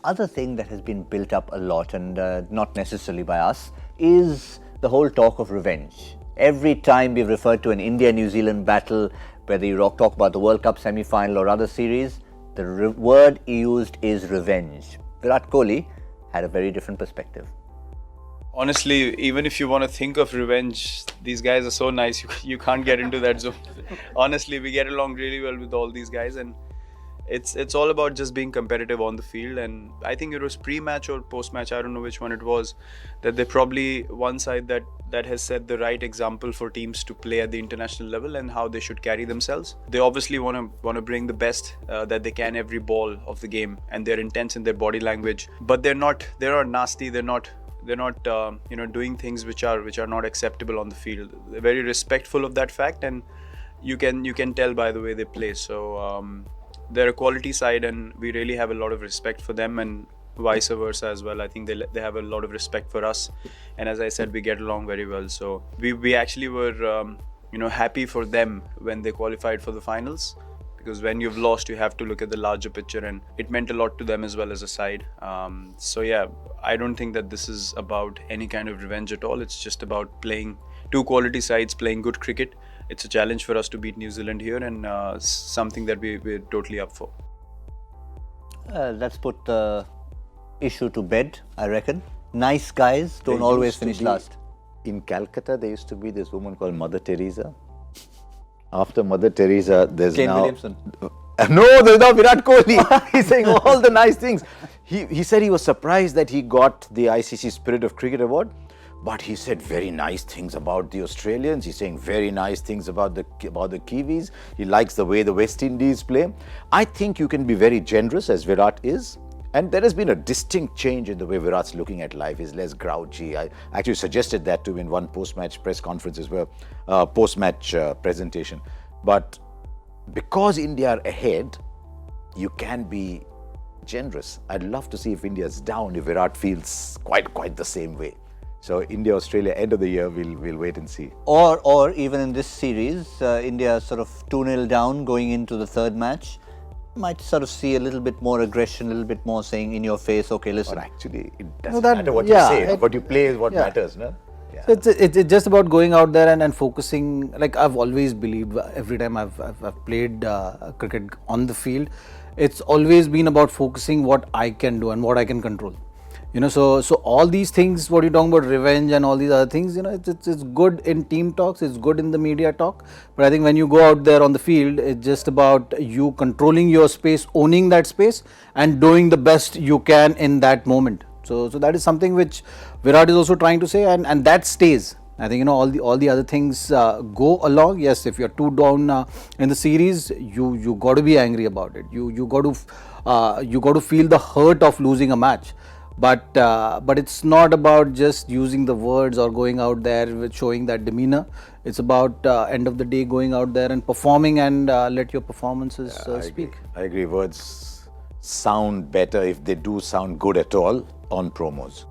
other thing that has been built up a lot, and not necessarily by us, is the whole talk of revenge. Every time we've referred to an India-New Zealand battle, whether you talk about the World Cup semi-final or other series, the word used is revenge. Virat Kohli had a very different perspective. Honestly, even if you want to think of revenge, these guys are so nice, you can't get into that zone. Honestly, we get along really well with all these guys, and it's all about just being competitive on the field. And I think it was pre-match or post-match, I don't know which one it was, that they probably one side that has set the right example for teams to play at the international level and how they should carry themselves. They obviously want to bring the best that they can every ball of the game, and they're intense in their body language, but they're not nasty. They're not doing things which are not acceptable on the field. They're very respectful of that fact, and you can tell by the way they play. So they're a quality side, and we really have a lot of respect for them, and vice versa as well. I think they have a lot of respect for us, and as I said, we get along very well. So we actually were happy for them when they qualified for the finals, because when you've lost, you have to look at the larger picture, and it meant a lot to them as well as a side. So yeah, I don't think that this is about any kind of revenge at all. It's just about playing two quality sides, playing good cricket. It's a challenge for us to beat New Zealand here, and something that we're totally up for. Let's put the issue to bed, I reckon. Nice guys don't always finish last. In Calcutta, there used to be this woman called Mother Teresa. After Mother Teresa, there's Kane now... Williamson. No, there's now Virat Kohli. He's saying all the nice things. He said he was surprised that he got the ICC Spirit of Cricket Award, but he said very nice things about the Australians. He's saying very nice things about the Kiwis. He likes the way the West Indies play. I think you can be very generous, as Virat is. And there has been a distinct change in the way Virat's looking at life. He's less grouchy. I actually suggested that to him in one post-match press conference as well, post-match presentation. But because India are ahead, you can be generous. I'd love to see if India's down, if Virat feels quite the same way. So India, Australia, end of the year, we'll wait and see. Or even in this series, India sort of 2-0 down going into the third match. Might sort of see a little bit more aggression, a little bit more saying in your face, okay, listen. Or actually, it doesn't matter what you say. What you play is what matters, no? Yeah. So it's just about going out there and focusing. Like I've always believed, every time I've played cricket on the field, it's always been about focusing what I can do and what I can control. So all these things, what you're talking about, revenge and all these other things, it's good in team talks, it's good in the media talk. But I think when you go out there on the field, it's just about you controlling your space, owning that space, and doing the best you can in that moment. So that is something which Virat is also trying to say, and that stays. I think all the other things go along. Yes, if you're 2 down in the series, you got to be angry about it. You got to feel the hurt of losing a match. But it's not about just using the words or going out there with showing that demeanor. It's about end of the day going out there and performing, and let your performances speak. I agree. Words sound better if they do sound good at all on promos.